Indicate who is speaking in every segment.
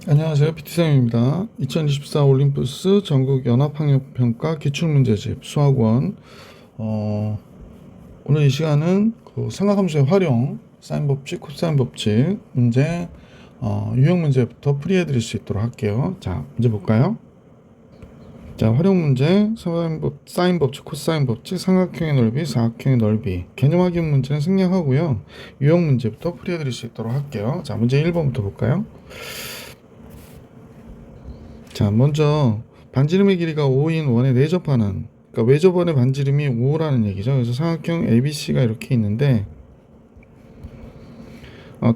Speaker 1: 안녕하세요. PT쌤입니다. 2024 올림푸스 전국 연합학력평가 기출문제집 수학원. 오늘 이 시간은 그 삼각함수의 활용, 사인 법칙, 코사인 법칙 문제, 유형 문제부터 풀이해 드릴 수 있도록 할게요. 자, 문제 볼까요? 자, 활용 문제, 사인 법칙, 코사인 법칙, 삼각형의 넓이, 사각형의 넓이. 개념 확인 문제는 생략하고요. 유형 문제부터 풀이해 드릴 수 있도록 할게요. 자, 문제 1번부터 볼까요? 자, 먼저 반지름의 길이가 5인 원에 내접하는, 그러니까 외접원의 반지름이 5라는 얘기죠. 그래서 삼각형 ABC가 이렇게 있는데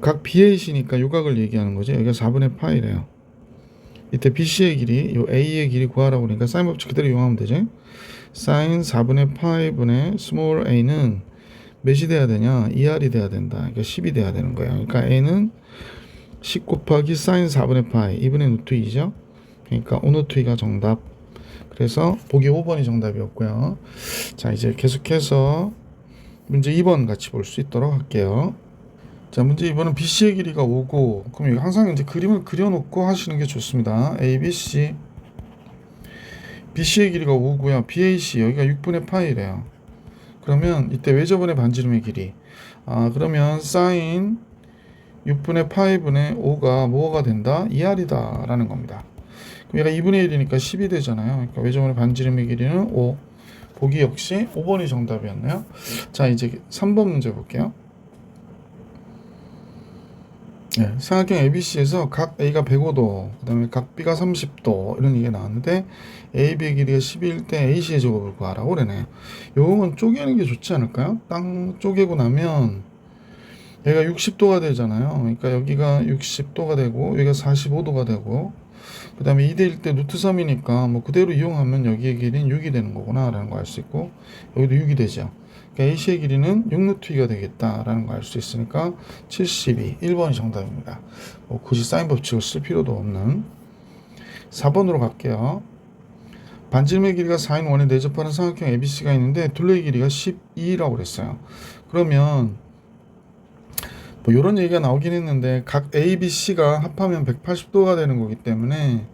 Speaker 1: 각 BAC니까 요각을 얘기하는 거죠. 여기가 4분의 파이래요. 이때 BC의 길이, 요 A의 길이 구하라고 그러니까 사인 법칙 그대로 이용하면 되죠. 사인 4분의 파이분의 스몰 a는 몇이 돼야 되냐? 2R이 돼야 된다. 그러니까 10이 돼야 되는 거예요. 그러니까 A는 10 곱하기 사인 4분의 파이 2분의 루트 2죠. 그러니까 오노트이가 정답. 그래서 보기 5번이 정답이었고요. 자, 이제 계속해서 문제 2번 같이 볼 수 있도록 할게요. 자, 문제 2번은 BC의 길이가 5고, 그럼 항상 이제 그림을 그려놓고 하시는 게 좋습니다. ABC, BC의 길이가 5고요. BAC 여기가 6분의 파이래요. 그러면 이때 외접원의 반지름의 길이, 그러면 사인 6분의 파이분의 5가 뭐가 된다? 2R이다 라는 겁니다. 그럼 얘가 2분의 1이니까 10이 되잖아요. 그러니까 외접원의 반지름의 길이는 5. 보기 역시 5번이 정답이었네요. 자, 이제 3번 문제 볼게요. 네, 삼각형 ABC에서 각 A가 105도, 그 다음에 각 B가 30도 이런 얘기가 나왔는데 AB의 길이가 10일 때 AC의 제곱을 구하라고 그러네. 요건 쪼개는 게 좋지 않을까요? 땅 쪼개고 나면 얘가 60도가 되잖아요. 그러니까 여기가 60도가 되고 여기가 45도가 되고 그 다음에 2대1 때 루트 3이니까 뭐 그대로 이용하면 여기의 길이는 6이 되는 거구나 라는 거 알 수 있고 여기도 6이 되죠. 그러니까 AC의 길이는 6루트 2가 되겠다 라는 거 알 수 있으니까 72, 1번이 정답입니다. 뭐 굳이 사인 법칙을 쓸 필요도 없는. 4번으로 갈게요. 반지름의 길이가 4인 원에 내접하는 삼각형 ABC가 있는데 둘레의 길이가 12라고 그랬어요. 그러면 뭐 이런 얘기가 나오긴 했는데 각 A, B, C가 합하면 180도가 되는 거기 때문에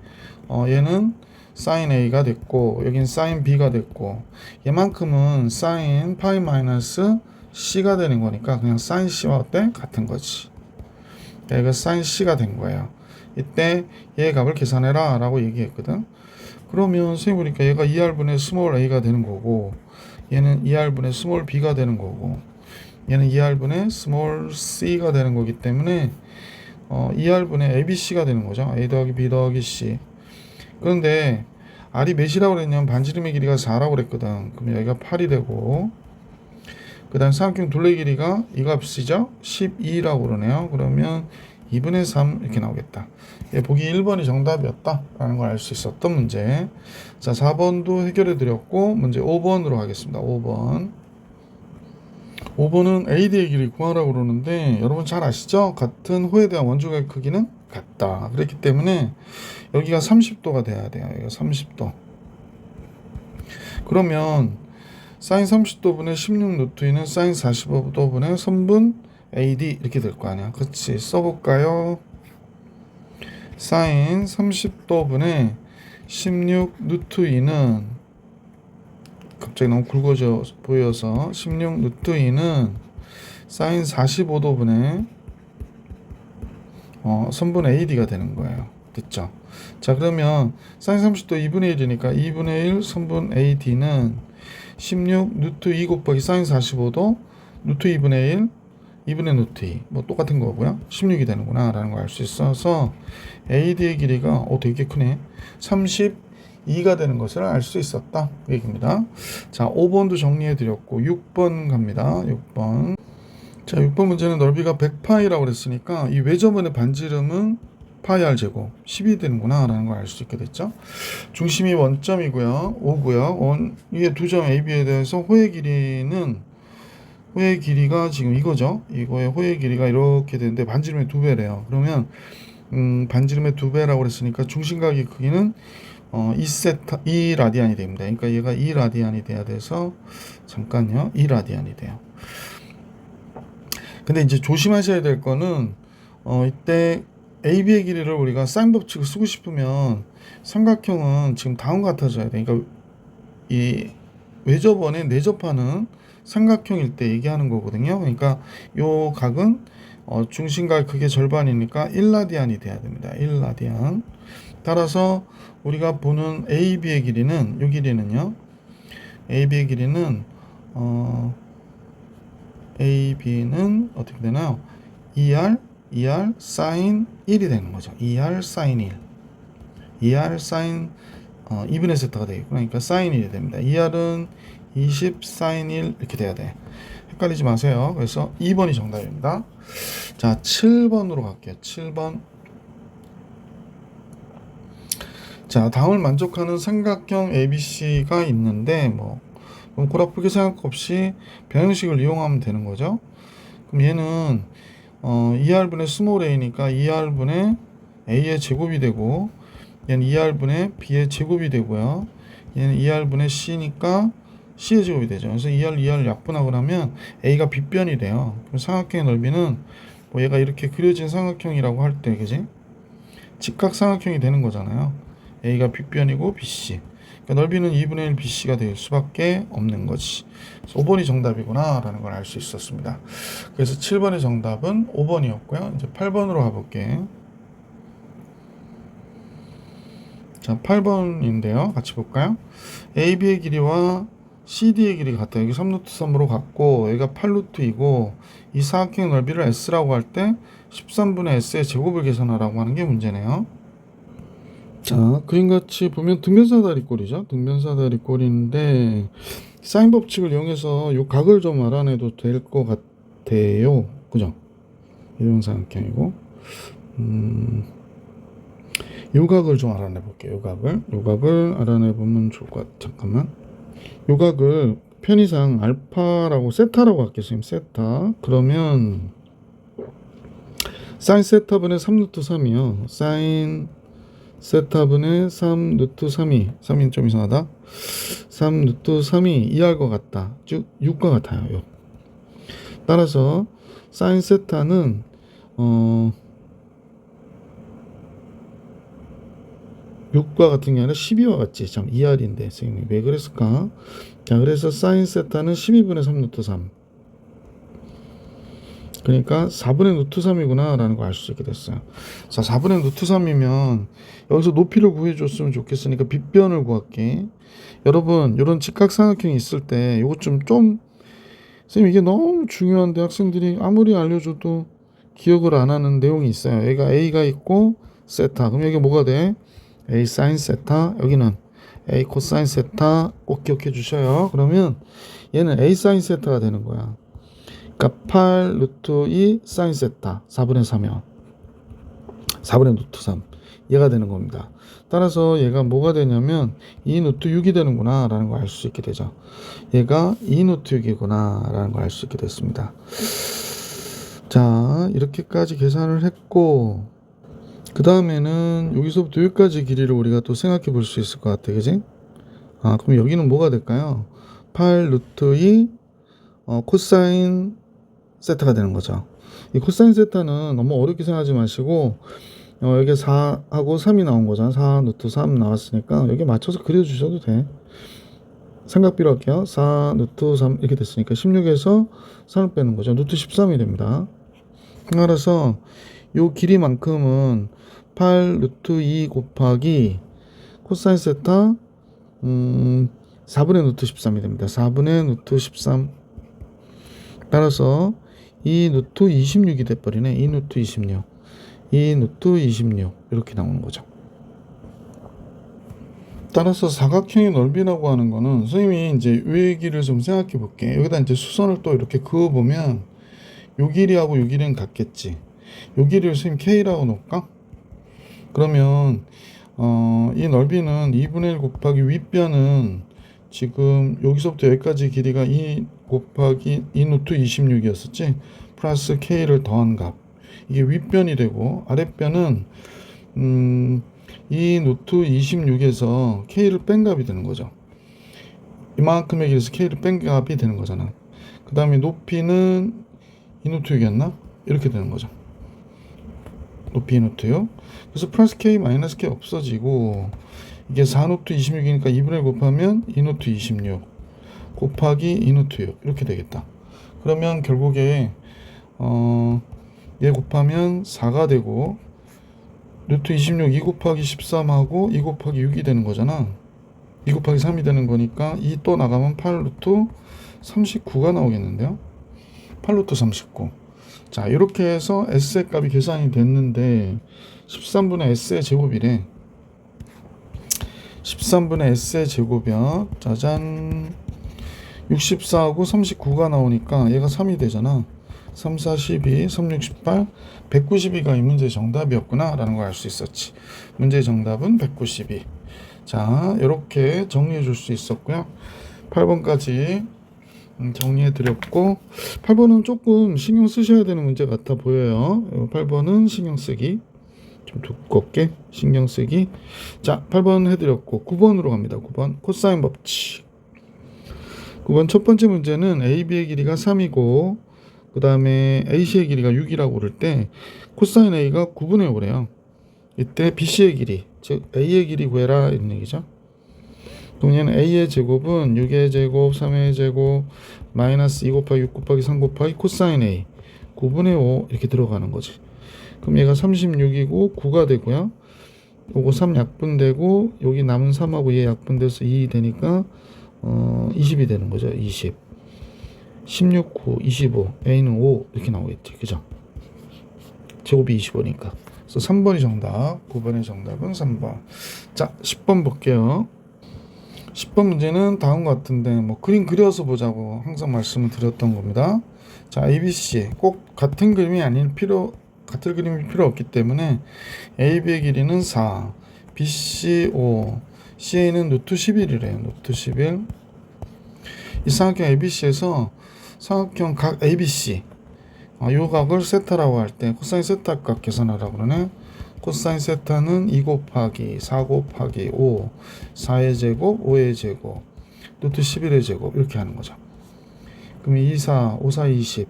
Speaker 1: 얘는 sin A가 됐고 여긴 sin B가 됐고 얘만큼은 sin 파이 마이너스 C가 되는 거니까 그냥 sin C와 어때? 같은 거지. 얘가 sin C가 된 거예요. 이때 얘 값을 계산해라 라고 얘기했거든. 그러면 선생님 보니까 얘가 2R분의 스몰 a가 되는 거고 얘는 2R분의 스몰 b가 되는 거고 얘는 2R분의 스몰 c가 되는 거기 때문에 2R분의 ABC가 되는 거죠. A 더하기 B 더하기 C. 그런데 R이 몇이라고 그랬냐면 반지름의 길이가 4라고 그랬거든. 그럼 여기가 8이 되고 그 다음 삼각형 둘레 길이가 이 값이죠. 12라고 그러네요. 그러면 2분의 3 이렇게 나오겠다. 보기 1번이 정답이었다 라는 걸 알 수 있었던 문제. 자, 4번도 해결해 드렸고 문제 5번으로 가겠습니다. 5번은 AD의 길이 구하라고 그러는데 여러분 잘 아시죠? 같은 호에 대한 원주각의 크기는 같다. 그렇기 때문에 여기가 30도가 돼야 돼요. 여기가 30도. 그러면 사인 30도분의 16 루트 2는 사인 45도분의 선분 AD 이렇게 될 거 아니야. 그렇지. 써볼까요? 사인 30도분의 16 루트 2는 갑자기 너무 굵어져 보여서 16 루트 2는 사인 45도분의 선분 AD가 되는 거예요. 됐죠? 자, 그러면 사인 30도 2분의 1이니까 2분의 1 선분 AD는 16 루트 2 곱하기 사인 45도 루트 2분의 1 2분의 루트 2 뭐 똑같은 거고요. 16이 되는구나 라는 걸 알 수 있어서 AD의 길이가 되게 크네. 32가 되는 것을 알 수 있었다 그 얘기입니다. 자, 5번도 정리해 드렸고 6번 갑니다. 6번. 자, 6번 문제는 넓이가 100파이라고 그랬으니까 이 외접원의 반지름은 파이 r 제곱 10이 되는구나 라는 걸 알 수 있게 됐죠. 중심이 원점이고요. 5고요. 이게 두 점 AB에 대해서 호의 길이가 지금 이거죠. 이거의 호의 길이가 이렇게 되는데 반지름의 2배래요. 그러면 반지름의 2배라고 그랬으니까 중심각의 크기는 2라디안이 됩니다. 그러니까 얘가 2라디안이 돼야 돼서 잠깐요. 2라디안이 돼요. 근데 이제 조심하셔야 될 거는 이때 AB의 길이를 우리가 사인 법칙을 쓰고 싶으면 삼각형은 지금 다음과 같아져야 돼. 그러니까 이 외접원에 내접하는 삼각형일 때 얘기하는 거거든요. 그러니까 요 각은 중심각 크게 절반이니까 1라디안이 돼야 됩니다. 1라디안. 따라서 우리가 보는 AB의 길이는 요 길이는요. AB의 길이는 AB는 어떻게 되나요? ER 사인 1이 되는 거죠. ER 사인 1. ER 사인 2분의 세타가 되겠구나. 그러니까 사인 1이 됩니다. ER은 20 사인 1 이렇게 돼야 돼. 헷갈리지 마세요. 그래서 2번이 정답입니다. 자, 7번으로 갈게요. 7번. 자, 다음을 만족하는 삼각형 ABC가 있는데 그럼 꼬라프게 생각 없이 변형식을 이용하면 되는 거죠. 그럼 얘는 ER분의 스몰 a니까 ER분의 a의 제곱이 되고 얘는 ER분의 b의 제곱이 되고요. 얘는 ER분의 c니까 c의 제곱이 되죠. 그래서 ER 약분하고 나면 a가 빗변이 돼요. 그럼 삼각형의 넓이는 얘가 이렇게 그려진 삼각형이라고 할 때 그지? 직각 삼각형이 되는 거잖아요. a가 빗변이고 bc. 그러니까 넓이는 2분의 1 bc가 될 수밖에 없는 거지. 그래서 5번이 정답이구나 라는 걸 알 수 있었습니다. 그래서 7번의 정답은 5번이었고요. 이제 8번으로 가볼게. 자, 8번인데요. 같이 볼까요? AB의 길이와 CD의 길이가 같아요. 여기 3루트 3으로 같고 여기가 8루트이고 이 사각형의 넓이를 S라고 할 때 13분의 S의 제곱을 계산하라고 하는 게 문제네요. 자, 그림같이 보면 등변사다리꼴이죠. 등변사다리꼴인데 사인 법칙을 이용해서 이 각을 좀 알아내도 될 것 같아요. 그죠? 이런 삼각형이고 요 각을 좀 알아내 볼게요. 요 각을 알아내 보면 좋을 것 같아요. 잠깐만. 요 각을 편의상 알파라고 세타라고 할게요. 선생님 세타. 그러면 사인 세타분의 3루트 3이요. 사인 세타분의 3루트 3이 3이 좀 이상하다. 3루트 3이 2할과 같다. 즉 6과 같아요. 따라서 사인 세타는 6과 같은 게 아니라 12와 같지. 참 2할인데 선생님이 왜 그랬을까? 자, 그래서 사인 세타는 12분의 3루트 3. 그러니까 4분의 루트 3이구나 라는 걸 알 수 있게 됐어요. 자, 4분의 루트 3이면 여기서 높이를 구해줬으면 좋겠으니까 빗변을 구할게. 여러분 이런 직각삼각형이 있을 때 이것 좀 선생님 이게 너무 중요한데 학생들이 아무리 알려줘도 기억을 안 하는 내용이 있어요. 얘가 A가 있고 세타. 그럼 여기 뭐가 돼? A 사인 세타. 여기는 A 코사인 세타. 꼭 기억해 주셔요. 그러면 얘는 A 사인 세타가 되는 거야. 그러니까 8 루트 2 사인 세타 4분의 3이요. 4분의 루트 3 얘가 되는 겁니다. 따라서 얘가 뭐가 되냐면 2 루트 6이 되는구나 라는 걸 알 수 있게 되죠. 얘가 2 루트 6이구나 라는 걸 알 수 있게 됐습니다. 자, 이렇게까지 계산을 했고 그 다음에는 여기서부터 여기까지 길이를 우리가 또 생각해 볼 수 있을 것 같아. 그지? 그럼 여기는 뭐가 될까요? 8 루트 2 코사인 세타가 되는 거죠. 이 코사인 세타는 너무 어렵게 생각하지 마시고 여기 4하고 3이 나온 거잖아. 4 루트 3 나왔으니까 여기 맞춰서 그려주셔도 돼. 삼각비로 할게요. 4 루트 3 이렇게 됐으니까 16에서 3을 빼는 거죠. 루트 13이 됩니다. 따라서 요 길이만큼은 8 루트 2 곱하기 코사인 세타 4분의 루트 13이 됩니다. 4분의 루트 13. 따라서 2 루트 26이 돼버리네. 2 루트 26. 2 루트 26 이렇게 나오는 거죠. 따라서 사각형의 넓이라고 하는 거는 선생님이 이제 요 길이를 좀 생각해 볼게. 여기다 이제 수선을 또 이렇게 그어 보면 요 길이하고 요 길이는 같겠지. 요 길이를 선생님 K라고 놓을까? 그러면 이 넓이는 2분의 1 곱하기 윗변은 지금 여기서부터 여기까지 길이가 2 곱하기 2 루트 26이었었지. 플러스 K를 더한 값. 이게 윗변이 되고 아랫변은 2 루트 26에서 K를 뺀 값이 되는 거죠. 이만큼의 길에서 K를 뺀 값이 되는 거잖아. 그 다음에 높이는 2 루트 6이었나? 이렇게 되는 거죠. 높이 2노트 6. 그래서 플러스 K 마이너스 K 없어지고 이게 4노트 26이니까 2분의 1 곱하면 2노트 26 곱하기 2노트 6 이렇게 되겠다. 그러면 결국에 얘 곱하면 4가 되고 루트 26 2 곱하기 13하고 2 곱하기 6이 되는 거잖아. 2 곱하기 3이 되는 거니까 2 또 나가면 8루트 39가 나오겠는데요. 8루트 39. 자, 이렇게 해서 S의 값이 계산이 됐는데 13분의 S의 제곱이래. 13분의 S의 제곱이야. 짜잔. 64하고 39가 나오니까 얘가 3이 되잖아. 3, 4, 12, 3, 6, 18, 192가 이 문제의 정답이었구나 라는 걸 알 수 있었지. 문제의 정답은 192. 자, 이렇게 정리해 줄 수 있었고요. 8번까지 정리해 드렸고 8번은 조금 신경 쓰셔야 되는 문제 같아 보여요. 8번은 신경 쓰기 좀 두껍게 신경 쓰기. 자, 8번 해드렸고 9번으로 갑니다. 9번 코사인 법칙. 9번 첫 번째 문제는 AB의 길이가 3이고 그 다음에 AC의 길이가 6이라고 그럴 때 코사인 A가 9분의 5래요. 이때 BC의 길이 즉 A의 길이 구해라 이런 얘기죠. 그럼 얘는 A의 제곱은 6의 제곱, 3의 제곱, 마이너스 2 곱하기 6 곱하기 3 곱하기 코사인 A 9분의 5 이렇게 들어가는 거지. 그럼 얘가 36이고 9가 되고요. 요거 3 약분되고 여기 남은 3하고 얘 약분돼서 2 되니까 20이 되는 거죠. 20. 16, 9, 25. A는 5 이렇게 나오겠지. 그죠? 제곱이 25니까. 그래서 3번이 정답. 9번의 정답은 3번. 자, 10번 볼게요. 10번 문제는 다음과 같은데 뭐 그림 그려서 보자고 항상 말씀을 드렸던 겁니다. 자, ABC 꼭 같은 그림이 같은 그림이 필요 없기 때문에 AB의 길이는 4, BC 5, CA는 루트 11이래요. 루트 11. 이 삼각형 ABC에서 삼각형 각 ABC 요 각을 세타라고 할 때 코사인 세타 값 계산하라고 그러네. 코사인 세타는 2 곱하기 4 곱하기 5 4의 제곱 5의 제곱 루트 11의 제곱 이렇게 하는 거죠. 그러면 2, 4, 5, 4, 20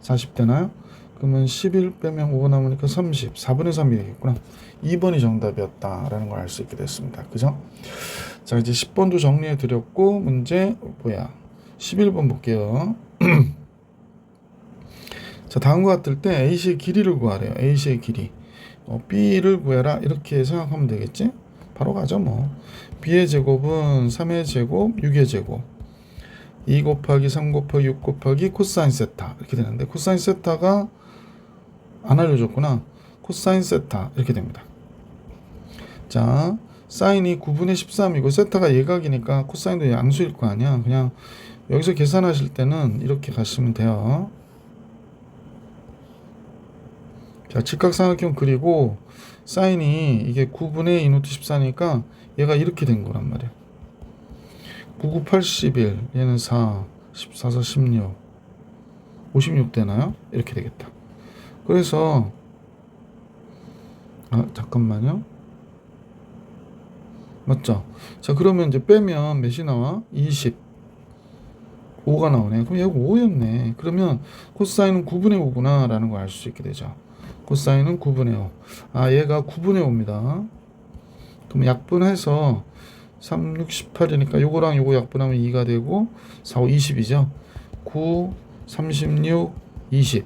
Speaker 1: 40 되나요? 그러면 11 빼면 5가 남으니까 30 4분의 3이 되겠구나. 2번이 정답이었다라는 걸 알 수 있게 됐습니다. 그죠? 자, 이제 10번도 정리해 드렸고 문제 11번 볼게요. 자, 다음과 같을 때 AC의 길이를 구하래요. AC의 길이. B를 구해라 이렇게 생각하면 되겠지? 바로 가죠 뭐. B의 제곱은 3의 제곱 6의 제곱 2 곱하기 3 곱하기 6 곱하기 코사인 세타 이렇게 되는데 코사인 세타가 안 알려줬구나. 코사인 세타 이렇게 됩니다. 자, 사인이 9분의 13이고 세타가 예각이니까 코사인도 양수일 거 아니야. 그냥 여기서 계산하실 때는 이렇게 가시면 돼요. 자, 직각삼각형 그리고 사인이 이게 9분의 2노트 14니까 얘가 이렇게 된 거란 말이야. 9, 9, 81 얘는 4, 14, 4, 16 56 되나요? 이렇게 되겠다. 그래서 잠깐만요. 맞죠? 자, 그러면 이제 빼면 몇이 나와? 20 5가 나오네. 그럼 얘가 5였네. 그러면 코사인은 9분의 5구나 라는 걸 알 수 있게 되죠. 코사인은 9분의 5. 얘가 9분의 5입니다. 그럼 약분해서 3, 6, 18이니까 요거랑 요거 약분하면 2가 되고 4, 5, 20이죠. 9, 36, 20,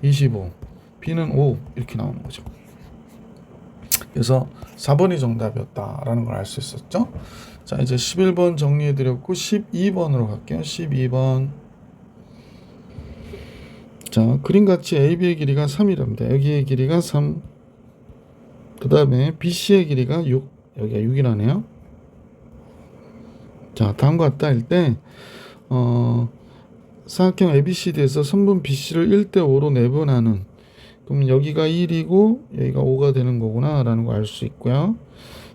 Speaker 1: 25. B는 5 이렇게 나오는 거죠. 그래서 4번이 정답이었다라는 걸 알 수 있었죠. 자, 이제 11번 정리해드렸고 12번으로 갈게요. 12번. 자, 그림같이 AB의 길이가 3이랍니다. 여기의 길이가 3. 그 다음에 BC의 길이가 6. 여기가 6이라네요. 자, 다음과 같다 할 때 삼각형 ABCD에서 선분 BC를 1대 5로 내분하는 그럼 여기가 1이고 여기가 5가 되는 거구나 라는 걸 알 수 있고요.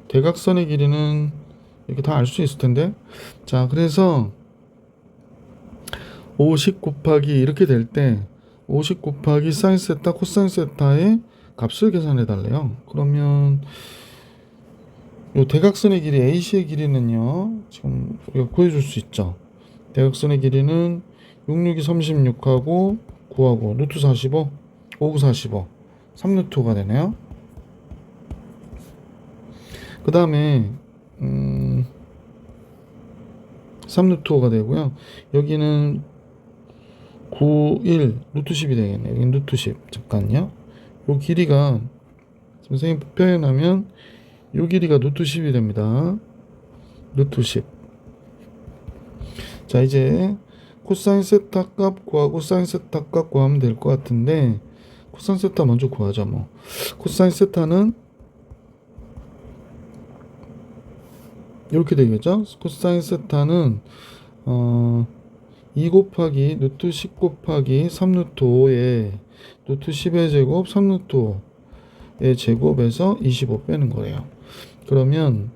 Speaker 1: 대각선의 길이는 이렇게 다 알 수 있을 텐데. 자, 그래서 50 곱하기 이렇게 될 때 50 곱하기 사인 세타 코사인 세타의 값을 계산해 달래요. 그러면 요 대각선의 길이 AC의 길이는요 지금 우리가 구해줄 수 있죠. 대각선의 길이는 66이 36하고 9하고 루트 45 59 45 3루트 5가 되네요. 그 다음에 3루트 5가 되고요. 여기는 9, 1 루트 10이 되겠네요. 여기 루트 10. 잠깐요. 요 길이가 선생님 표현하면 요 길이가 루트 10이 됩니다. 루트 10. 자, 이제 코사인 세타 값 구하고 사인 세타 값 구하면 될 것 같은데, 코사인 세타 먼저 구하자. 뭐 코사인 세타는 이렇게 되겠죠. 코사인 세타는 2 곱하기 루트 10 곱하기 3루트 5에 루트 10의 제곱 3루트 5의 제곱에서 25 빼는 거예요. 그러면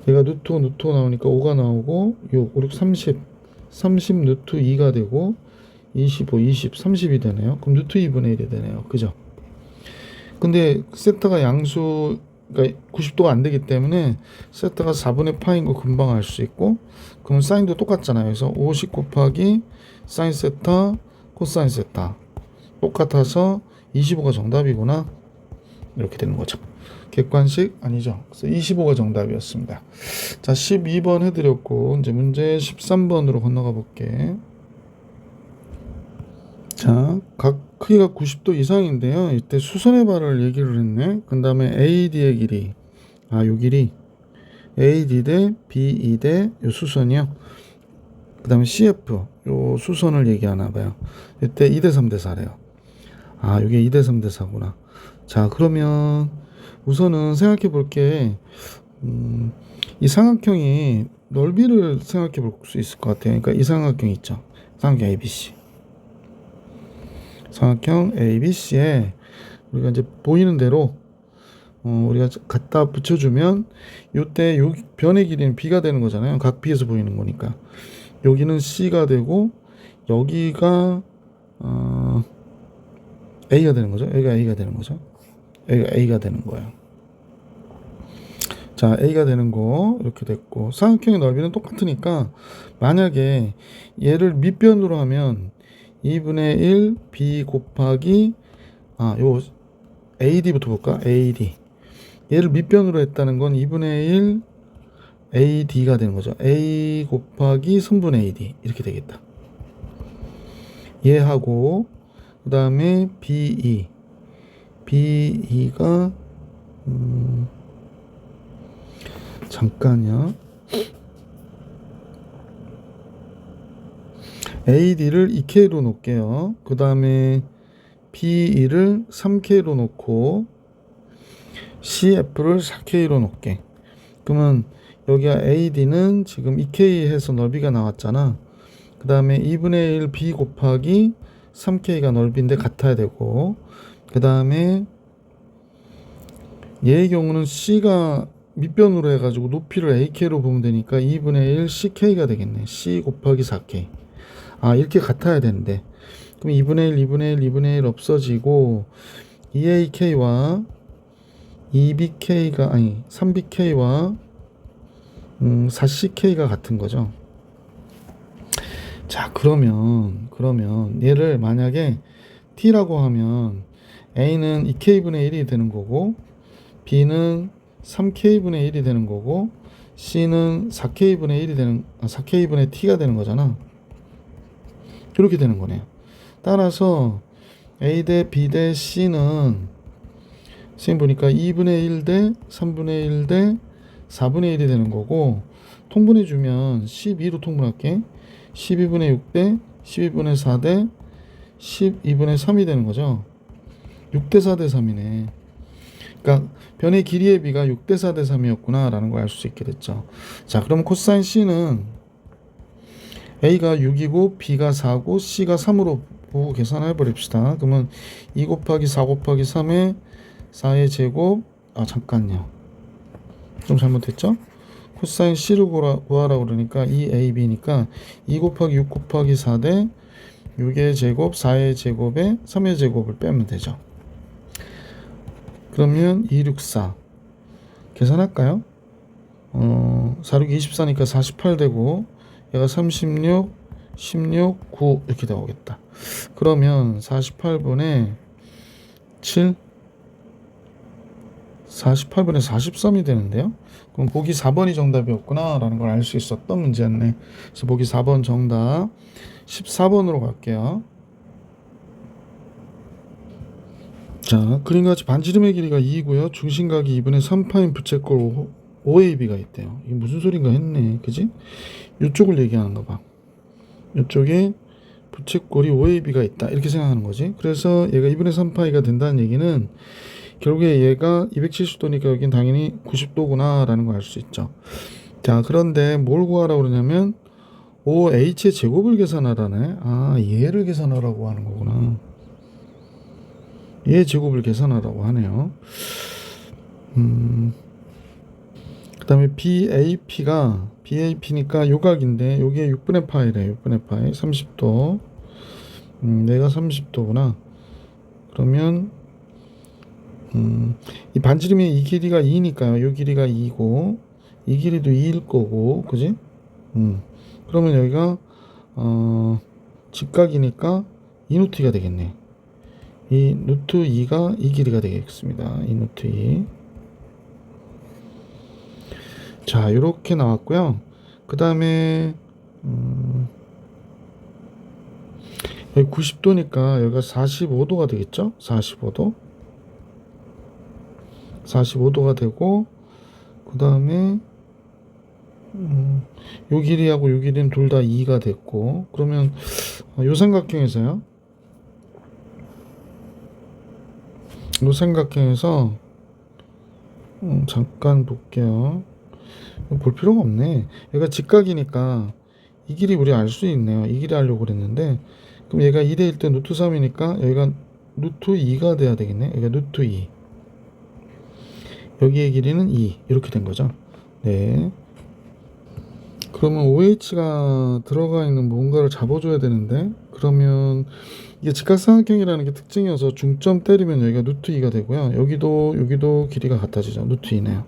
Speaker 1: 얘가 루트 5 루트 5 나오니까 5가 나오고 6, 5, 6, 30 루트 2가 되고 25, 20, 30이 되네요. 그럼 루트 2분의 1이 되네요. 그죠? 근데 세타가 양수, 그러니까 90도가 안 되기 때문에 세타가 4분의 파인 거 금방 알 수 있고, 그럼 사인도 똑같잖아요. 그래서 50 곱하기 사인 세타 코사인 세타 똑같아서 25가 정답이구나, 이렇게 되는 거죠. 객관식 아니죠. 그래서 25가 정답이었습니다. 자, 12번 해드렸고, 이제 문제 13번으로 건너가 볼게. 자, 각 크기가 90도 이상인데요. 이때 수선의 발을 얘기를 했네. 그 다음에 AD의 길이, 요 길이 AD 대 BE 대 요 수선이요. 그 다음에 CF 요 수선을 얘기하나 봐요. 이때 2대 3대 4래요. 이게 2대 3대 4구나. 자, 그러면 우선은 생각해 볼게. 이 삼각형이 넓이를 생각해 볼 수 있을 것 같아요. 그러니까 이 삼각형 있죠. 삼각형 ABC. 삼각형 ABC에 우리가 이제 보이는 대로 우리가 갖다 붙여주면 요때 요 변의 길이는 B가 되는 거잖아요. 각 B에서 보이는 거니까. 여기는 C가 되고 여기가 A가 되는 거죠. 여기가 A가 되는 거죠. 여기가 A가 되는 거예요. 자, A가 되는 거 이렇게 됐고, 삼각형의 넓이는 똑같으니까 만약에 얘를 밑변으로 하면 2분의 1 B 곱하기 요 AD부터 볼까? AD. 얘를 밑변으로 했다는 건 2분의 1 AD가 되는 거죠. A 곱하기 선분의 AD 이렇게 되겠다. 얘하고 그 다음에 BE. BE가 잠깐요. AD를 2K로 놓을게요. 그 다음에 BE를 3K로 놓고 CF를 4K로 놓을게. 그러면 여기가 AD는 지금 2K 해서 넓이가 나왔잖아. 그 다음에 2분의 1 B 곱하기 3K가 넓이인데 같아야 되고, 그 다음에 얘의 경우는 C가 밑변으로 해가지고 높이를 AK로 보면 되니까 2분의 1 CK가 되겠네. C 곱하기 4K. 이렇게 같아야 되는데, 그럼 2분의 1, 2분의 1, 2분의 1 없어지고 2AK와 2BK가 3BK와 4CK가 같은 거죠. 자, 그러면 얘를 만약에 T라고 하면 A는 2K분의 1이 되는 거고, B는 3K분의 1이 되는 거고, C는 4K분의 1이 되는 4K분의 T가 되는 거잖아. 이렇게 되는 거네요. 따라서 A 대 B 대 C는 지금 보니까 2분의 1 대 3분의 1 대 4분의 1이 되는 거고, 통분해 주면 12로 통분할게. 12분의 6 대 12분의 4 대 12분의 3이 되는 거죠. 6대 4 대 3이네. 그러니까 변의 길이의 B가 6대 4 대 3이었구나 라는 걸 알 수 있게 됐죠. 자, 그럼 코사인 C는 A가 6이고 B가 4고 C가 3으로 보고 계산해 버립시다. 그러면 2 곱하기 4 곱하기 3에 4의 제곱, 잠깐요. 좀 잘못했죠? 코사인 C를 구하라고 그러니까 2AB니까 2 곱하기 6 곱하기 4 대 6의 제곱, 4의 제곱에 3의 제곱을 빼면 되죠. 그러면 264 계산할까요? 4, 6, 24니까 48 되고, 얘가 36, 16, 9 이렇게 나오겠다. 그러면 48분의 7 48분의 43이 되는데요. 그럼 보기 4번이 정답이었구나 라는 걸 알 수 있었던 문제였네. 그래서 보기 4번 정답. 14번으로 갈게요. 자, 그림같이 반지름의 길이가 2이고요. 중심각이 2분의 3파인 부채꼴 OAB가 있대요. 이게 무슨 소린가 했네. 그지? 이쪽을 얘기하는가 봐. 이쪽에 부채꼴이 OAB가 있다. 이렇게 생각하는 거지. 그래서 얘가 2분의 3파이가 된다는 얘기는 결국에 얘가 270도니까 여긴 당연히 90도구나 라는 걸 알 수 있죠. 자, 그런데 뭘 구하라고 그러냐면 OH의 제곱을 계산하라네. 아, 얘를 계산하라고 하는 거구나. 얘 제곱을 계산하라고 하네요. 그 다음에 BAP니까 요각인데 요게 6분의 파이래. 6분의 파이 30도. 내가 30도구나. 그러면 이 반지름이 이 길이가 2니까요. 요 길이가 2고 이 길이도 2일 거고, 그지? 그러면 여기가 직각이니까 2루트가 되겠네. 이 루트 2가 이 길이가 되겠습니다. 이 루트 2. 자, 이렇게 나왔고요. 그 다음에 여기 90도니까 여기가 45도가 되겠죠? 45도가 되고, 그 다음에 요 길이하고 요 길이는 둘 다 2가 됐고, 그러면 요 삼각형에서요. 요 삼각형에서 잠깐 볼게요. 볼 필요가 없네. 얘가 직각이니까 이 길이 우리 알 수 있네요. 이 길이 하려고 그랬는데, 그럼 얘가 2대1 때 루트 3이니까 여기가 루트 2가 돼야 되겠네. 여기가 루트 2. 여기의 길이는 2. 이렇게 된 거죠. 네. 그러면 OH가 들어가 있는 뭔가를 잡아줘야 되는데, 그러면 이게 직각삼각형이라는 게 특징이어서 중점 때리면 여기가 루트 2가 되고요. 여기도 길이가 같아지죠. 루트 2네요.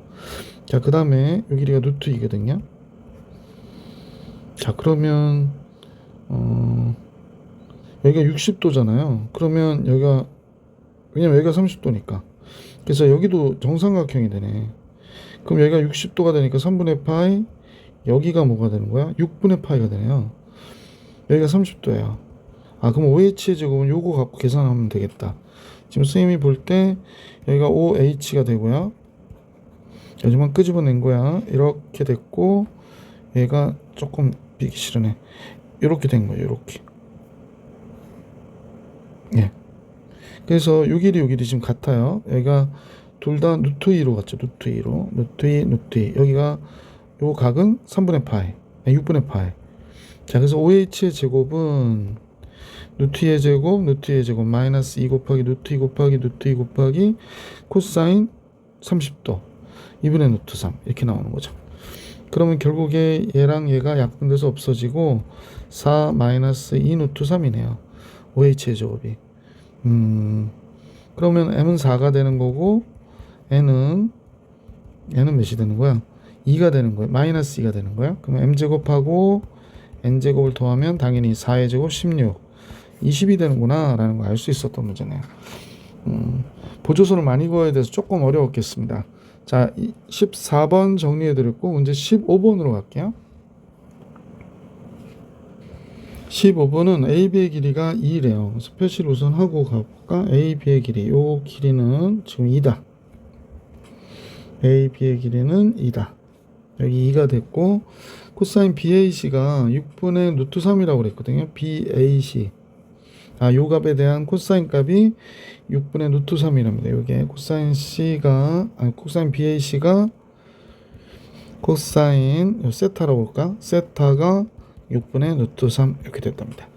Speaker 1: 자, 그 다음에 이 길이가 루트 2거든요. 자, 그러면 여기가 60도잖아요. 그러면 여기가, 왜냐면 여기가 30도니까. 그래서 여기도 정삼각형이 되네. 그럼 여기가 60도가 되니까 3분의 파이, 여기가 뭐가 되는 거야? 6분의 파이가 되네요. 여기가 30도예요. 아, 그럼 OH의 제곱은 요거 갖고 계산하면 되겠다. 지금 선생님이 볼 때 여기가 OH가 되고요. 여기만 끄집어낸 거야. 이렇게 됐고, 얘가 조금 비기 싫으네. 이렇게 된 거예요. 이렇게. 예. 그래서 요 길이 지금 같아요. 여기가 둘 다 루트 2로 갔죠. 루트 2로. 루트 2. 여기가 요 각은 3분의 파이. 6분의 파이. 자, 그래서 OH의 제곱은 루트 2의 제곱, 마이너스 2 곱하기 루트 2 곱하기 루트 2 곱하기 코사인 30도. 2분의 루트 3. 이렇게 나오는 거죠. 그러면 결국에 얘랑 얘가 약분돼서 없어지고 4 마이너스 2 루트 3이네요. OH의 제곱이. 그러면 m은 4가 되는 거고 n은 몇이 되는 거야? 2가 되는 거야. 마이너스 2가 되는 거야. 그러면 m제곱하고 n제곱을 더하면 당연히 4의 제곱 16 20이 되는구나 라는 걸 알 수 있었던 문제네요. 보조서를 많이 구해야 돼서 조금 어려웠겠습니다. 자, 14번 정리해드렸고 문제 15번으로 갈게요. 15번은 AB의 길이가 2래요. 그래서 표시를 우선 하고 가볼까? AB의 길이, 요 길이는 지금 2다. AB의 길이는 2다. 여기 2가 됐고, 코사인 BAC가 6분의 루트 3이라고 그랬거든요. BAC. 아, 요 값에 대한 코사인 값이 6분의 루트 3이랍니다. 요게 코사인 BAC가 코사인, 요 세타라고 볼까? 세타가 6분의 루트 3 이렇게 됐답니다.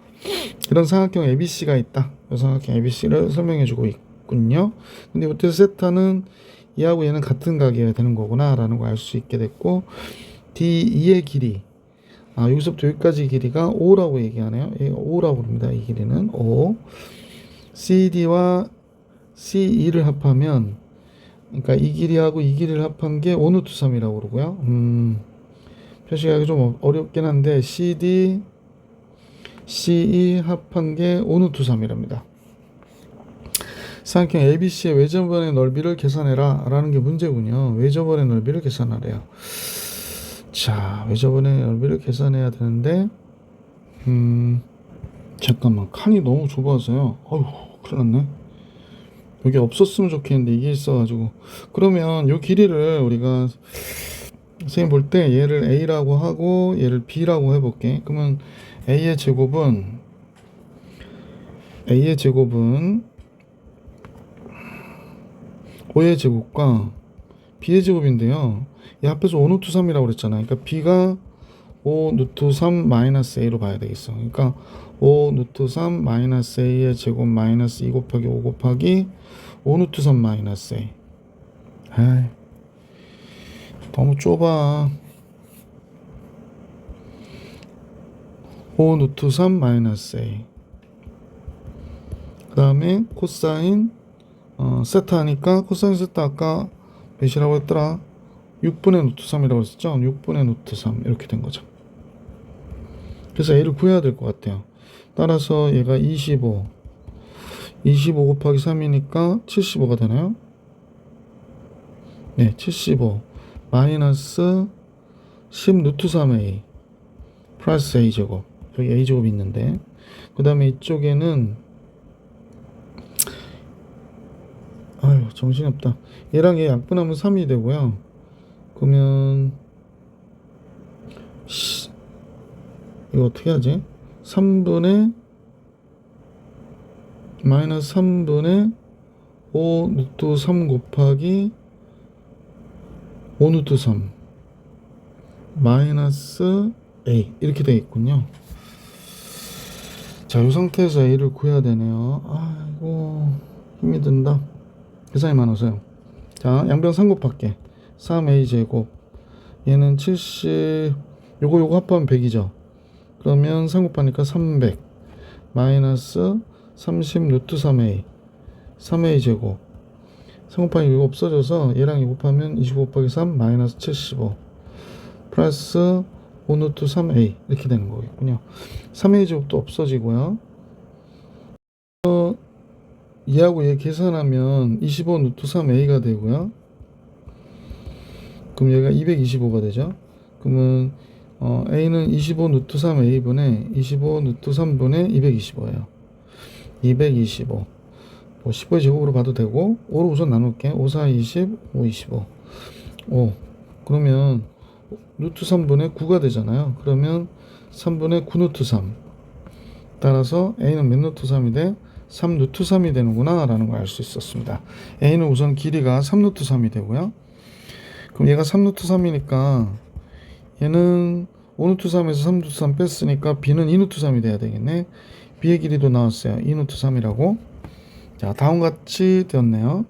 Speaker 1: 이런 삼각형 ABC가 있다. 이 삼각형 ABC를 설명해주고 있군요. 근데 이때 세타는 얘하고 얘는 같은 각이어야 되는 거구나 라는 걸 알 수 있게 됐고, D2의 길이, 여기서부터 여기까지 길이가 5라고 얘기하네요. 얘가 5라고 합니다. 이 길이는 5. CD와 CE를 합하면, 그러니까 이 길이하고 이 길이를 합한 게 5루트 3이라고 그러고요. 표시하기 좀 어렵긴 한데 CD, CE 합한 게 5루트 3이랍니다. 삼각형 ABC의 외접원의 넓이를 계산해라 라는 게 문제군요. 외접원의 넓이를 계산하래요. 자, 외접원의 넓이를 계산해야 되는데 잠깐만, 칸이 너무 좁아서요. 어휴, 큰일 났네. 여기 없었으면 좋겠는데 이게 있어가지고. 그러면 이 길이를 우리가 선생님 볼 때 얘를 A라고 하고 얘를 B라고 해볼게. 그러면 A의 제곱은 A의 제곱은 5의 제곱과 B의 제곱인데요. 이 앞에서 5루트 3이라고 그랬잖아요. 그러니까 B가 5루트 3 마이너스 A로 봐야 되겠어. 그러니까 5루트 3 마이너스 A의 제곱 마이너스 2 곱하기 5 곱하기 5루트 3 마이너스 A. 아이, 너무 좁아. 5루트 3 마이너스 A. 그 다음에 코사인 세타 하니까 코사인 세타 아까 몇이라고 했더라? 6분의 루트 3이라고 했었죠? 6분의 루트 3 이렇게 된 거죠. 그래서 A를 구해야 될 것 같아요. 따라서 얘가 25 곱하기 3이니까 75가 되나요? 네, 75 마이너스 10 루트 3A 플러스 A제곱. 여기 A제곱이 있는데 그 다음에 이쪽에는 아유 정신이 없다. 얘랑 얘 약분하면 3이 되고요. 그러면 이거 어떻게 하지? 3분의 마이너스 3분의 5 루트 3 곱하기 5 루트 3 마이너스 A 이렇게 되겠군요. 자, 이 상태에서 A를 구해야 되네요. 아이고 힘이 든다. 계산이 많아서요. 자, 양변 3 곱할게. 3A 제곱 얘는 70 요거 합하면 100이죠. 그러면 3 곱하니까 300 마이너스 30 루트 3A 3A 제곱 3 곱하기 이거 없어져서 얘랑 이거 곱하면 25 곱하기 3 마이너스 75 플러스 5 루트 3A 이렇게 되는 거겠군요. 3A 제곱도 없어지고요. 얘하고 얘 계산하면 25 루트 3A가 되고요. 그럼 얘가 225가 되죠. 그러면 A는 25 루트 3A분의 25 루트 3분의 225예요. 225 뭐 15의 제곱으로 봐도 되고 5로 우선 나눌게. 5, 4, 20, 5, 25 5 그러면 루트 3분의 9가 되잖아요. 그러면 3분의 9 루트 3 따라서 A는 몇 루트 3이 돼? 3 루트 3이 되는구나 라는 걸 알 수 있었습니다. A는 우선 길이가 3 루트 3이 되고요. 그럼 얘가 3 루트 3이니까 얘는 5 루트 3에서 3 루트 3 뺐으니까 B는 2 루트 3이 돼야 되겠네. B의 길이도 나왔어요. 2 루트 3이라고. 자, 다음같이 되었네요.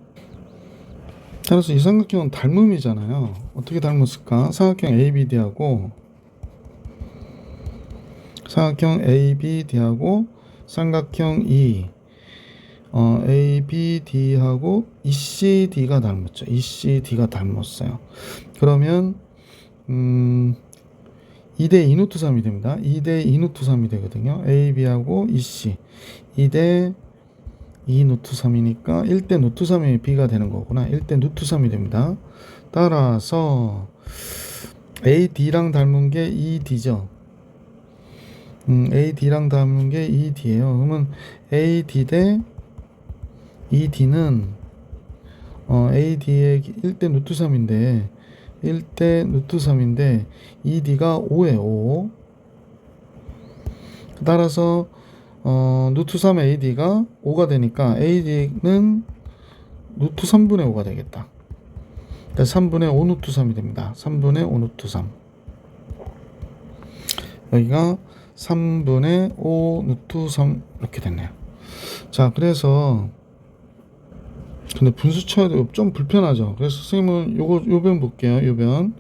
Speaker 1: 따라서 이 삼각형은 닮음이잖아요. 어떻게 닮았을까? 삼각형 ABD하고 삼각형 ABD하고 ECD가 닮았죠. ECD가 닮았어요. 그러면 2대 2 루트 3이 됩니다. 2대 2 루트 3이 되거든요. AB하고 EC 2대 2 루트 3이니까 1대 루트 3이 B가 되는 거구나. 1대 루트 3이 됩니다. 따라서 AD랑 닮은 게 ED죠. AD랑 닮은 게 ED예요. 그러면 AD 대 ED는 AD의 1대 루트 3인데 1대 루트 3인데 ED가 5예요. 5. 따라서 루트 3 AD가 5가 되니까 AD는 루트 3분의 5가 되겠다. 그러니까 3분의 5 루트 3이 됩니다. 3분의 5 루트 3 여기가 3분의 5 루트 3 이렇게 됐네요. 자, 그래서 근데 분수 쳐야 되고 좀 불편하죠. 그래서 선생님은 요 변 볼게요. 요 변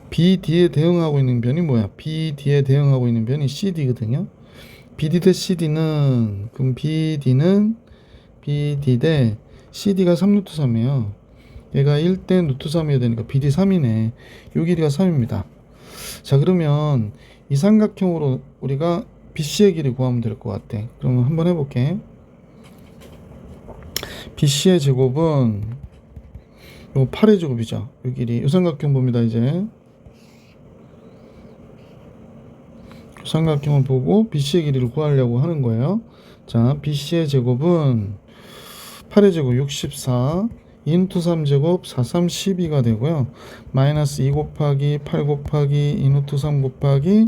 Speaker 1: BD에 대응하고 있는 변이 뭐야? BD에 대응하고 있는 변이 CD거든요. BD 대 CD는 그럼 BD 대 CD가 3 루트 3이에요. 얘가 1대 루트 3이어야 되니까 BD 3이네. 요 길이가 3입니다. 자, 그러면 이 삼각형으로 우리가 BC의 길이 구하면 될 것 같아. 그러면 한번 해볼게. BC의 제곱은 요 8의 제곱이죠. 요 길이. 요 삼각형 봅니다, 이제. 삼각형을 보고 BC의 길이를 구하려고 하는 거예요. 자, BC의 제곱은 8의 제곱 64, 2루트 3제곱 4, 3, 12가 되고요. 마이너스 2 곱하기 8 곱하기 2루트 3 곱하기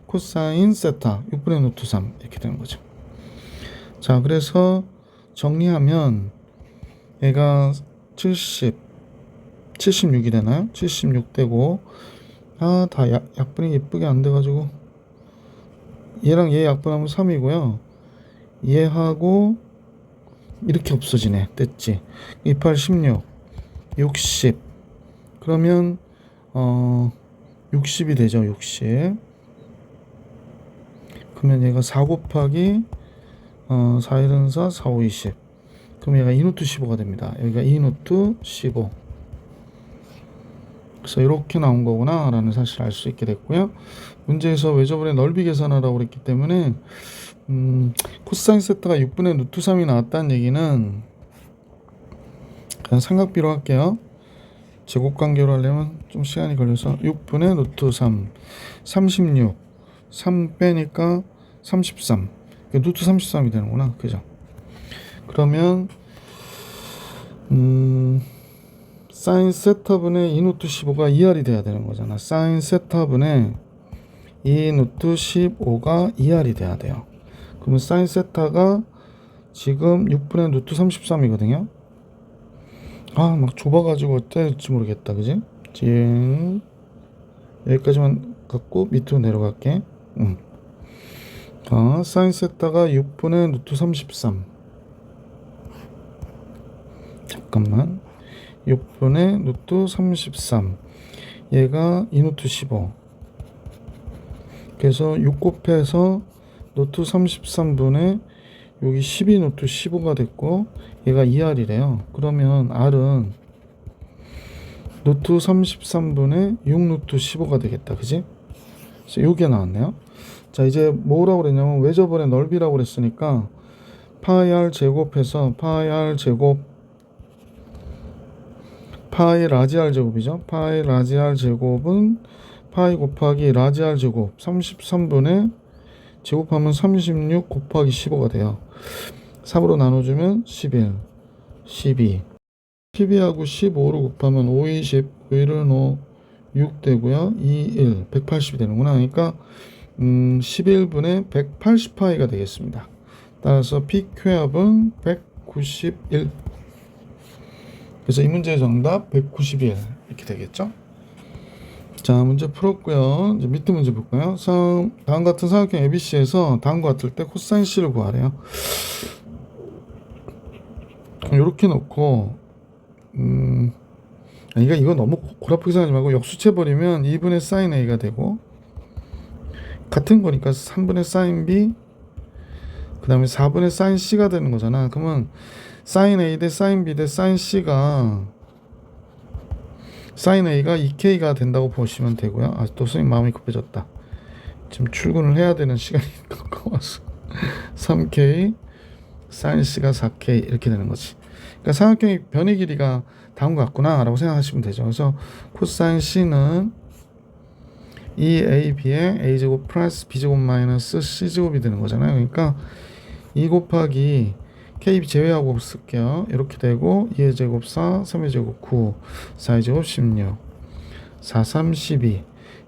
Speaker 1: 코사인 세타 6분의 루트 3 이렇게 되는 거죠. 자, 그래서 정리하면 얘가 76이 되나요? 76 되고 다 약분이 예쁘게 안 돼가지고 얘랑 얘 약분하면 3이고요. 얘하고 이렇게 없어지네. 됐지? 28, 16, 60. 그러면 60이 되죠. 60. 그러면 얘가 4 곱하기 4, 1은 4, 4, 5, 20. 그럼 얘가 2루트 15가 됩니다. 여기가 2루트 15. 그래서 이렇게 나온 거구나 라는 사실을 알 수 있게 됐고요. 문제에서 외접원의 넓이 계산하라고 그랬기 때문에 코사인 세타가 6분의 루트 3이 나왔다는 얘기는 그냥 삼각비로 할게요. 제곱관계로 하려면 좀 시간이 걸려서 6분의 루트 3 36 3 빼니까 33 루트 33이 되는구나. 그죠? 그러면 사인 세타분의 2루트 15가 2R이 돼야 되는 거잖아. 사인 세타분의 2루트 15가 2R이 돼야 돼요. 그러면 사인 세타가 지금 6분의 루트 33이거든요. 막 좁아가지고 어떻게 될지 모르겠다. 그지? 여기까지만 갖고 밑으로 내려갈게. 사인 세타가 6분의 루트 33. 잠깐만. 6분의 루트 33. 얘가 2루트 15. 그래서 6 곱해서 루트 33분의 여기 12 루트 15가 됐고 얘가 2R이래요. 그러면 R은 루트 33분의 6 루트 15가 되겠다. 그지? 그래서 요게 나왔네요. 자, 이제 뭐라고 그랬냐면 외접원의 넓이라고 그랬으니까 파이 R 제곱해서 파이 R 제곱 파이 라지 R 제곱이죠. 파이 라지 R 제곱은 파이 곱하기 라지 R 제곱 33분의 제곱하면 36 곱하기 15가 돼요. 3으로 나눠주면 11, 12. 12하고 15로 곱하면 5, 20, 5, 5, 6 되고요. 2, 1, 180이 되는구나. 그러니까 11분의 180파이가 되겠습니다. 따라서 PQ합은 191. 그래서 이 문제의 정답 191 이렇게 되겠죠. 자, 문제 풀었고요. 이제 밑에 문제 볼까요? 다음 같은 삼각형 ABC에서 다음과 같을 때 코사인 C를 구하래요. 이렇게 놓고 이거 너무 고라프게 생각하지 말고 역수채 버리면 2분의 사인 A가 되고 같은 거니까 3분의 사인 B 그 다음에 4분의 사인 C가 되는 거잖아. 그러면 사인 A 대 사인 B 대 사인 C가 사인 A가 2K가 된다고 보시면 되고요. 또 선생님 마음이 급해졌다. 지금 출근을 해야 되는 시간이 가까워서 3K 사인 C가 4K 이렇게 되는 거지. 그러니까 삼각형의 변의 길이가 다음과 같구나 라고 생각하시면 되죠. 그래서 코사인 C는 2AB의 A제곱 플러스 B제곱 마이너스 C제곱이 되는 거잖아요. 그러니까 2 곱하기 KB 제외하고 쓸게요. 이렇게 되고 2의 제곱 4, 3의 제곱 9, 4의 제곱 16, 4, 3, 12.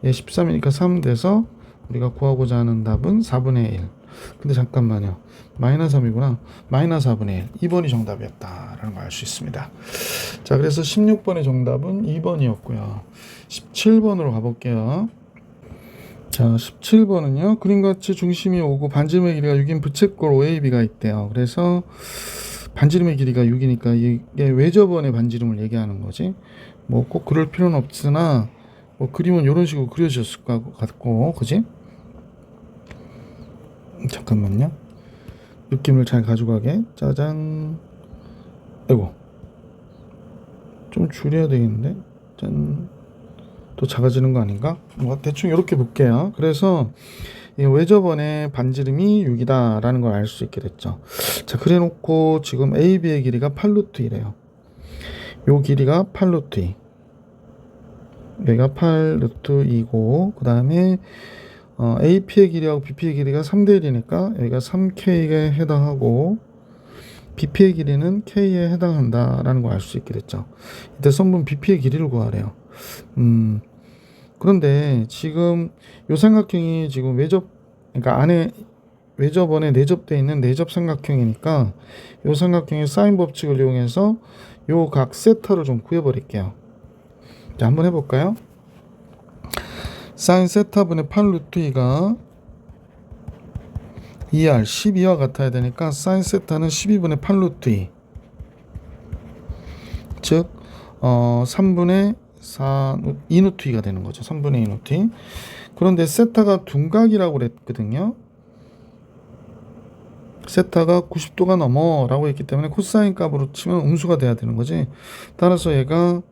Speaker 1: 얘 13이니까 3 돼서 우리가 구하고자 하는 답은 4분의 1. 근데 잠깐만요. 마이너스 3이구나. 마이너스 4분의 1. 2번이 정답이었다라는 걸 알 수 있습니다. 자, 그래서 16번의 정답은 2번이었고요. 17번으로 가볼게요. 자, 17번은요. 그림같이 중심이 오고 반지름의 길이가 6인 부채꼴 OAB가 있대요. 그래서 반지름의 길이가 6이니까 이게 외접원의 반지름을 얘기하는 거지. 뭐 꼭 그럴 필요는 없으나 뭐 그림은 이런 식으로 그려졌을 것 같고, 그지? 잠깐만요. 느낌을 잘 가져가게. 짜잔. 아이고. 좀 줄여야 되겠는데. 짠. 또 작아지는 거 아닌가? 뭐 대충 이렇게 볼게요. 그래서 이 외접원의 반지름이 6이다 라는 걸 알 수 있게 됐죠. 자, 그래 놓고 지금 AB의 길이가 8루트 2래요. 요 길이가 8루트 2. 여기가 8루트 2고, 그 다음에 AP의 길이하고 BP의 길이가 3대 1이니까 여기가 3K에 해당하고, BP의 길이는 K에 해당한다라는 걸 알 수 있게 됐죠. 이때 선분 BP의 길이를 구하래요. 그런데 지금 요 삼각형이 지금 그러니까 안에 외접원에 내접되어 있는 내접 삼각형이니까 요 삼각형의 사인 법칙을 이용해서 요 각 세타를 좀 구해버릴게요. 자, 한번 해볼까요? 사인 세타분의 8루트 2가 2R 12와 같아야 되니까 사인 세타는 12분의 8루트 2, 즉 3분의 4 2루트 2가 되는 거죠. 3분의 2루트 2. 그런데 세타가 둔각이라고 그랬거든요. 세타가 90도가 넘어 라고 했기 때문에 코사인 값으로 치면 음수가 돼야 되는 거지. 따라서 얘가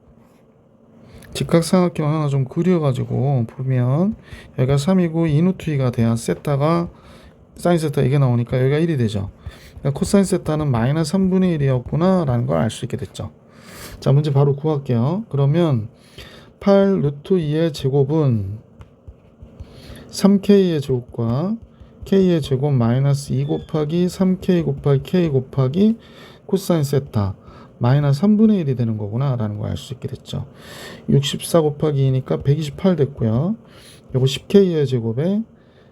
Speaker 1: 직각삼각형 하나 좀 그려가지고 보면 여기가 3이고 2루트 2가 돼야 세타가 사인 세타 이게 나오니까 여기가 1이 되죠. 그러니까 코사인 세타는 마이너스 3분의 1이었구나 라는 걸 알 수 있게 됐죠. 자, 문제 바로 구할게요. 그러면 8 루트 2의 제곱은 3K의 제곱과 K의 제곱 마이너스 2 곱하기 3K 곱하기 K 곱하기 코사인 세타 마이너스 3분의 1이 되는 거구나 라는 걸 알 수 있게 됐죠. 64 곱하기 2니까 128 됐고요. 요거 10K의 제곱에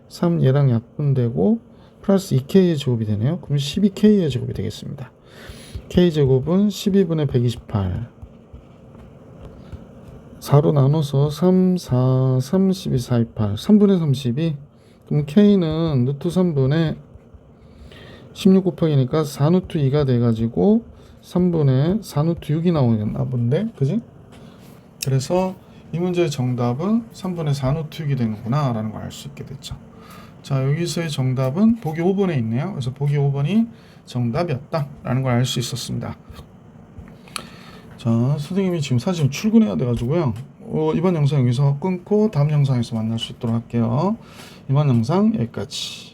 Speaker 1: 3 얘랑 약분되고 플러스 2K의 제곱이 되네요. 그럼 12K의 제곱이 되겠습니다. K제곱은 12분의 128 4로 나눠서 3, 4, 32, 4, 28 3분의 32. 그럼 K는 루트 3분의 16 곱하기니까 4루트 2가 돼가지고 3분의 4루트 6이 나오겠나 본데, 그지? 그래서 이 문제의 정답은 3분의 4루트 6이 되는구나 라는 걸 알 수 있게 됐죠. 자, 여기서의 정답은 보기 5번에 있네요. 그래서 보기 5번이 정답이었다 라는 걸 알 수 있었습니다. 자, 선생님이 지금 사실 출근해야 돼가지고요. 이번 영상 여기서 끊고 다음 영상에서 만날 수 있도록 할게요. 이번 영상 여기까지.